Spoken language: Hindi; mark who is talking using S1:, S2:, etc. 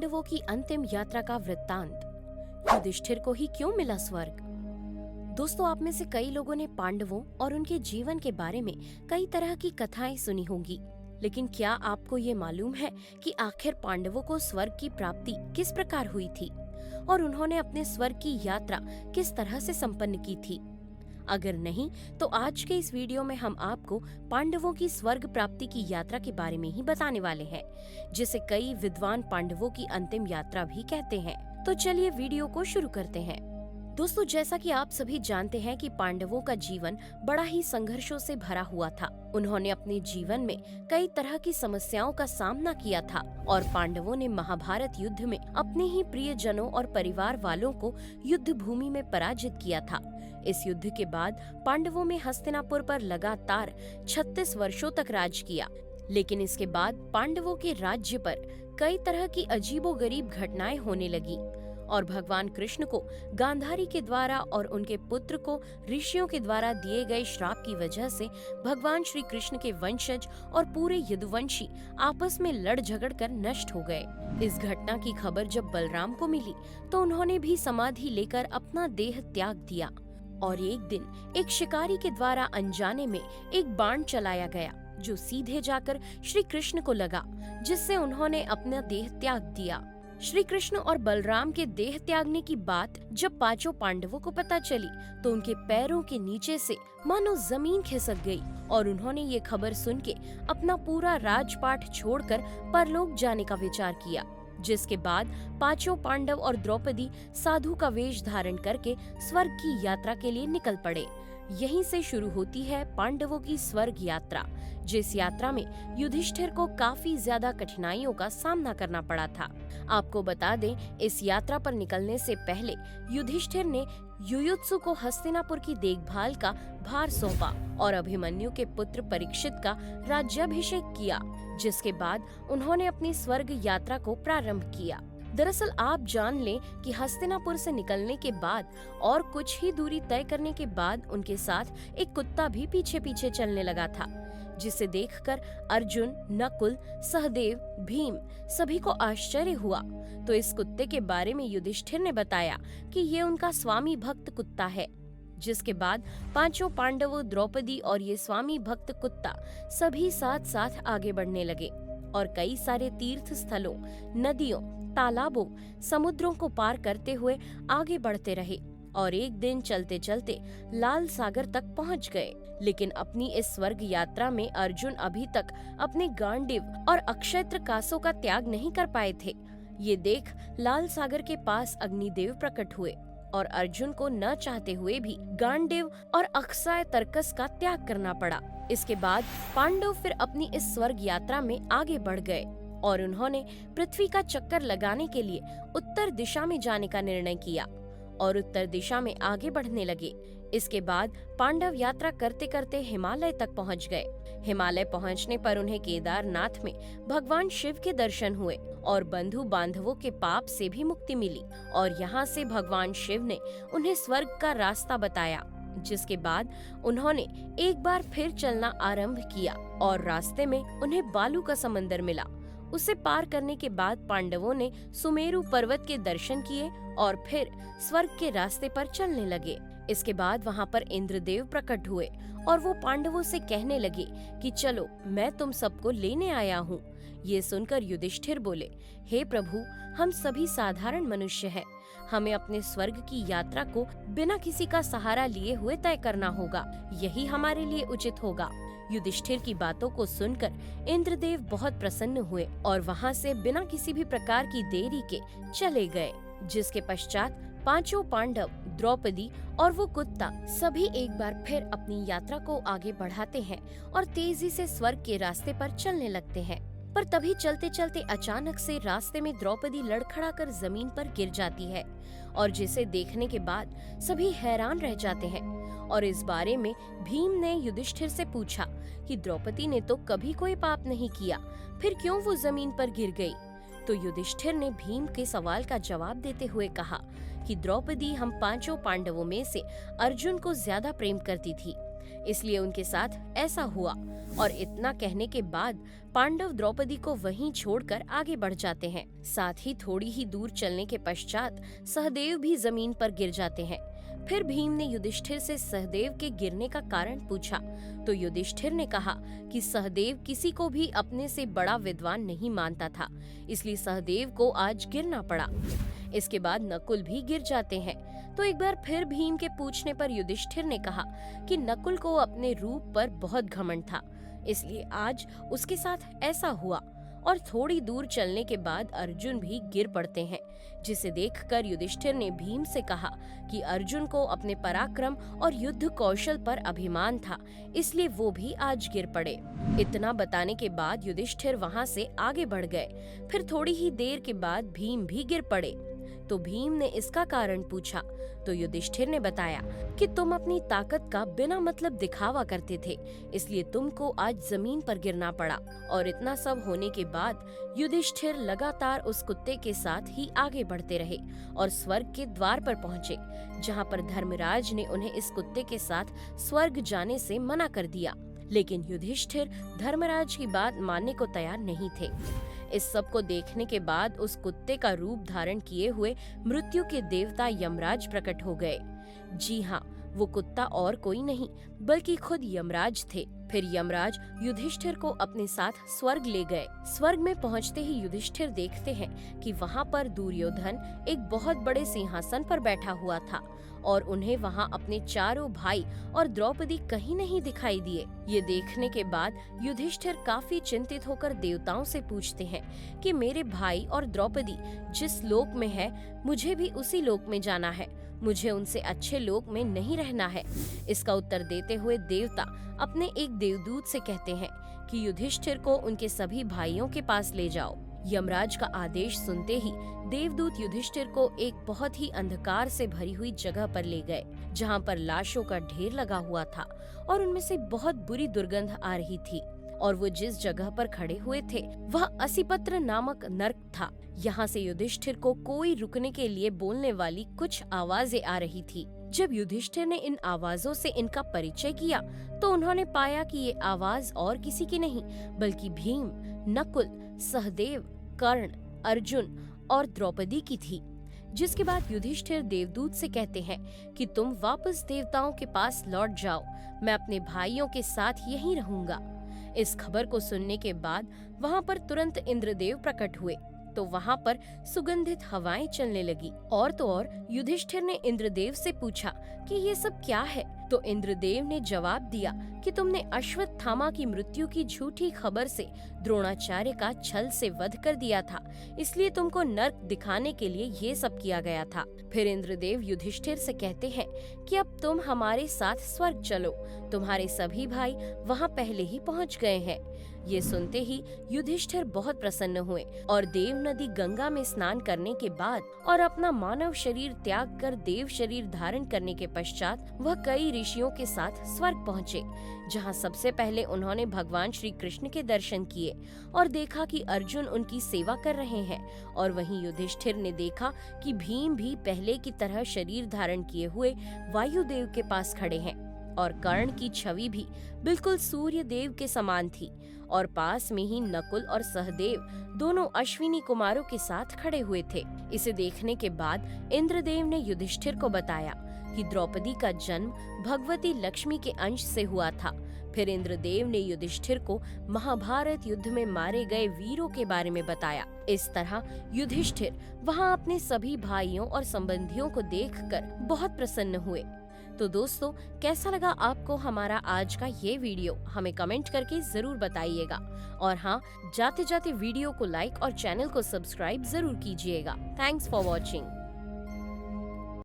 S1: पांडवों की अंतिम यात्रा का वृत्तांत। युधिष्ठिर को ही क्यों मिला स्वर्ग? दोस्तों, आप में से कई लोगों ने पांडवों और उनके जीवन के बारे में कई तरह की कथाएं सुनी होंगी, लेकिन क्या आपको ये मालूम है कि आखिर पांडवों को स्वर्ग की प्राप्ति किस प्रकार हुई थी और उन्होंने अपने स्वर्ग की यात्रा किस तरह से संपन्न की थी? अगर नहीं, तो आज के इस वीडियो में हम आपको पांडवों की स्वर्ग प्राप्ति की यात्रा के बारे में ही बताने वाले हैं, जिसे कई विद्वान पांडवों की अंतिम यात्रा भी कहते हैं। तो चलिए वीडियो को शुरू करते हैं। दोस्तों, जैसा कि आप सभी जानते हैं कि पांडवों का जीवन बड़ा ही संघर्षों से भरा हुआ था। उन्होंने अपने जीवन में कई तरह की समस्याओं का सामना किया था और पांडवों ने महाभारत युद्ध में अपने ही प्रियजनों और परिवार वालों को युद्ध भूमि में पराजित किया था। इस युद्ध के बाद पांडवों में हस्तिनापुर पर लगातार 36 वर्षों तक राज किया, लेकिन इसके बाद पांडवों के राज्य पर कई तरह की अजीबोगरीब घटनाएं होने लगी और भगवान कृष्ण को गांधारी के द्वारा और उनके पुत्र को ऋषियों के द्वारा दिए गए श्राप की वजह से भगवान श्री कृष्ण के वंशज और पूरे यदुवंशी आपस में लड़ झगड़ कर नष्ट हो गए। इस घटना की खबर जब बलराम को मिली तो उन्होंने भी समाधि लेकर अपना देह त्याग दिया और एक दिन एक शिकारी के द्वारा अनजाने में एक बाण चलाया गया जो सीधे जाकर श्री कृष्ण को लगा, जिससे उन्होंने अपना देह त्याग दिया। श्री कृष्ण और बलराम के देह त्यागने की बात जब पांचों पांडवों को पता चली तो उनके पैरों के नीचे से मानो जमीन खिसक गई और उन्होंने ये खबर सुन के अपना पूरा राजपाट छोड़कर परलोक जाने का विचार किया, जिसके बाद पांचों पांडव और द्रौपदी साधु का वेश धारण करके स्वर्ग की यात्रा के लिए निकल पड़े। यहीं से शुरू होती है पांडवों की स्वर्ग यात्रा, जिस यात्रा में युधिष्ठिर को काफी ज्यादा कठिनाइयों का सामना करना पड़ा था। आपको बता दें, इस यात्रा पर निकलने से पहले युधिष्ठिर ने युयुत्सु को हस्तिनापुर की देखभाल का भार सौंपा और अभिमन्यु के पुत्र परीक्षित का राज्याभिषेक किया, जिसके बाद उन्होंने अपनी स्वर्ग यात्रा को प्रारंभ किया। दरअसल आप जान लें कि हस्तिनापुर से निकलने के बाद और कुछ ही दूरी तय करने के बाद उनके साथ एक कुत्ता भी पीछे पीछे चलने लगा था, जिसे देखकर अर्जुन, नकुल, सहदेव, भीम सभी को आश्चर्य हुआ। तो इस कुत्ते के बारे में युधिष्ठिर ने बताया कि ये उनका स्वामी भक्त कुत्ता है। जिसके बाद पांचों पांडवों, द्रौपदी और ये स्वामी भक्त कुत्ता सभी साथ साथ आगे बढ़ने लगे और कई सारे तीर्थ स्थलों, नदियों, तालाबों, समुद्रों को पार करते हुए आगे बढ़ते रहे और एक दिन चलते चलते लाल सागर तक पहुंच गए। लेकिन अपनी इस स्वर्ग यात्रा में अर्जुन अभी तक अपने गांडीव और अक्षयत्र कासों का त्याग नहीं कर पाए थे। ये देख लाल सागर के पास अग्निदेव प्रकट हुए और अर्जुन को न चाहते हुए भी गांडीव और अक्षय तर्कस का त्याग करना पड़ा। इसके बाद पांडव फिर अपनी इस स्वर्ग यात्रा में आगे बढ़ गए और उन्होंने पृथ्वी का चक्कर लगाने के लिए उत्तर दिशा में जाने का निर्णय किया और उत्तर दिशा में आगे बढ़ने लगे। इसके बाद पांडव यात्रा करते करते हिमालय तक पहुंच गए। हिमालय पहुंचने पर उन्हें केदारनाथ में भगवान शिव के दर्शन हुए और बंधु बांधवों के पाप से भी मुक्ति मिली और यहाँ से भगवान शिव ने उन्हें स्वर्ग का रास्ता बताया, जिसके बाद उन्होंने एक बार फिर चलना आरंभ किया और रास्ते में उन्हें बालू का समंदर मिला। उसे पार करने के बाद पांडवों ने सुमेरु पर्वत के दर्शन किए और फिर स्वर्ग के रास्ते पर चलने लगे। इसके बाद वहाँ पर इंद्रदेव प्रकट हुए और वो पांडवों से कहने लगे कि चलो, मैं तुम सबको लेने आया हूँ। ये सुनकर युधिष्ठिर बोले, हे प्रभु, हम सभी साधारण मनुष्य हैं। हमें अपने स्वर्ग की यात्रा को बिना किसी का सहारा लिए हुए तय करना होगा, यही हमारे लिए उचित होगा। युधिष्ठिर की बातों को सुनकर इंद्रदेव बहुत प्रसन्न हुए और वहाँ से बिना किसी भी प्रकार की देरी के चले गए। जिसके पश्चात पांचों पांडव, द्रौपदी और वो कुत्ता सभी एक बार फिर अपनी यात्रा को आगे बढ़ाते हैं और तेजी से स्वर्ग के रास्ते पर चलने लगते हैं। पर तभी चलते चलते अचानक से रास्ते में द्रौपदी लड़खड़ाकर जमीन पर गिर जाती है और जिसे देखने के बाद सभी हैरान रह जाते हैं। और इस बारे में भीम ने युधिष्ठिर से पूछा कि द्रौपदी ने तो कभी कोई पाप नहीं किया, फिर क्यों वो जमीन पर गिर गई? तो युधिष्ठिर ने भीम के सवाल का जवाब देते हुए कहा कि द्रौपदी हम पांचों पांडवों में से अर्जुन को ज्यादा प्रेम करती थी, इसलिए उनके साथ ऐसा हुआ और इतना कहने के बाद पांडव द्रौपदी को वहीं छोड़कर आगे बढ़ जाते हैं। साथ ही थोड़ी ही दूर चलने के पश्चात सहदेव भी जमीन पर गिर जाते हैं। फिर भीम ने युधिष्ठिर से सहदेव के गिरने का कारण पूछा तो युधिष्ठिर ने कहा कि सहदेव किसी को भी अपने से बड़ा विद्वान नहीं मानता था, इसलिए सहदेव को आज गिरना पड़ा। इसके बाद नकुल भी गिर जाते हैं। तो एक बार फिर भीम के पूछने पर युधिष्ठिर ने कहा कि नकुल को अपने रूप पर बहुत घमंड था, इसलिए आज उसके साथ ऐसा हुआ। और थोड़ी दूर चलने के बाद अर्जुन भी गिर पड़ते हैं, जिसे देखकर युधिष्ठिर ने भीम से कहा कि अर्जुन को अपने पराक्रम और युद्ध कौशल पर अभिमान था, इसलिए वो भी आज गिर पड़े। इतना बताने के बाद युधिष्ठिर वहां से आगे बढ़ गए। फिर थोड़ी ही देर के बाद भीम भी गिर पड़े। तो भीम ने इसका कारण पूछा तो युधिष्ठिर ने बताया कि तुम अपनी ताकत का बिना मतलब दिखावा करते थे, इसलिए तुमको आज जमीन पर गिरना पड़ा। और इतना सब होने के बाद युधिष्ठिर लगातार उस कुत्ते के साथ ही आगे बढ़ते रहे और स्वर्ग के द्वार पर पहुँचे, जहाँ पर धर्मराज ने उन्हें इस कुत्ते के साथ स्वर्ग जाने से मना कर दिया। लेकिन युधिष्ठिर धर्मराज की बात मानने को तैयार नहीं थे। इस सब को देखने के बाद उस कुत्ते का रूप धारण किए हुए मृत्यु के देवता यमराज प्रकट हो गए। जी हाँ, वो कुत्ता और कोई नहीं बल्कि खुद यमराज थे। फिर यमराज युधिष्ठिर को अपने साथ स्वर्ग ले गए। स्वर्ग में पहुंचते ही युधिष्ठिर देखते हैं कि वहां पर दुर्योधन एक बहुत बड़े सिंहासन पर बैठा हुआ था और उन्हें वहां अपने चारों भाई और द्रौपदी कहीं नहीं दिखाई दिए। ये देखने के बाद युधिष्ठिर काफी चिंतित होकर देवताओं से पूछते हैं कि मेरे भाई और द्रौपदी जिस लोक में है, मुझे भी उसी लोक में जाना है, मुझे उनसे अच्छे लोक में नहीं रहना है। इसका उत्तर देते हुए देवता अपने एक देवदूत से कहते हैं कि युधिष्ठिर को उनके सभी भाइयों के पास ले जाओ। यमराज का आदेश सुनते ही देवदूत युधिष्ठिर को एक बहुत ही अंधकार से भरी हुई जगह पर ले गए, जहां पर लाशों का ढेर लगा हुआ था और उनमें से बहुत बुरी दुर्गंध आ रही थी। और वो जिस जगह पर खड़े हुए थे वह असिपत्र नामक नर्क था। यहाँ से युधिष्ठिर को कोई रुकने के लिए बोलने वाली कुछ आवाजें आ रही थी। जब युधिष्ठिर ने इन आवाजों से इनका परिचय किया तो उन्होंने पाया कि ये आवाज और किसी की नहीं बल्कि भीम, नकुल, सहदेव, कर्ण, अर्जुन और द्रौपदी की थी। जिसके बाद युधिष्ठिर देवदूत से कहते हैं कि तुम वापस देवताओं के पास लौट जाओ, मैं अपने भाइयों के साथ यहीं रहूंगा। इस खबर को सुनने के बाद वहां पर तुरंत इंद्रदेव प्रकट हुए तो वहां पर सुगंधित हवाएं चलने लगी। और तो और युधिष्ठिर ने इंद्रदेव से पूछा कि ये सब क्या है, तो इंद्रदेव ने जवाब दिया कि तुमने अश्वत्थामा की मृत्यु की झूठी खबर से द्रोणाचार्य का छल से वध कर दिया था, इसलिए तुमको नर्क दिखाने के लिए ये सब किया गया था। फिर इंद्रदेव युधिष्ठिर से कहते हैं कि अब तुम हमारे साथ स्वर्ग चलो, तुम्हारे सभी भाई वहाँ पहले ही पहुँच गए हैं। ये सुनते ही युधिष्ठिर बहुत प्रसन्न हुए और देव नदी गंगा में स्नान करने के बाद और अपना मानव शरीर त्याग कर देव शरीर धारण करने के पश्चात वह कई ऋषियों के साथ स्वर्ग पहुँचे, जहाँ सबसे पहले उन्होंने भगवान श्री कृष्ण के दर्शन किए और देखा कि अर्जुन उनकी सेवा कर रहे हैं। और वहीं युधिष्ठिर ने देखा कि भीम भी पहले की तरह शरीर धारण किए हुए वायुदेव के पास खड़े हैं और कर्ण की छवि भी बिल्कुल सूर्य देव के समान थी और पास में ही नकुल और सहदेव दोनों अश्विनी कुमारों के साथ खड़े हुए थे। इसे देखने के बाद इंद्रदेव ने युधिष्ठिर को बताया कि द्रौपदी का जन्म भगवती लक्ष्मी के अंश से हुआ था। फिर इंद्रदेव ने युधिष्ठिर को महाभारत युद्ध में मारे गए वीरों के बारे में बताया। इस तरह युधिष्ठिर वहां अपने सभी भाइयों और संबंधियों को देखकर बहुत प्रसन्न हुए। तो दोस्तों, कैसा लगा आपको हमारा आज का ये वीडियो, हमें कमेंट करके जरूर बताइएगा। और हाँ, जाते जाते वीडियो को लाइक और चैनल को सब्सक्राइब जरूर कीजिएगा। Thanks for watching.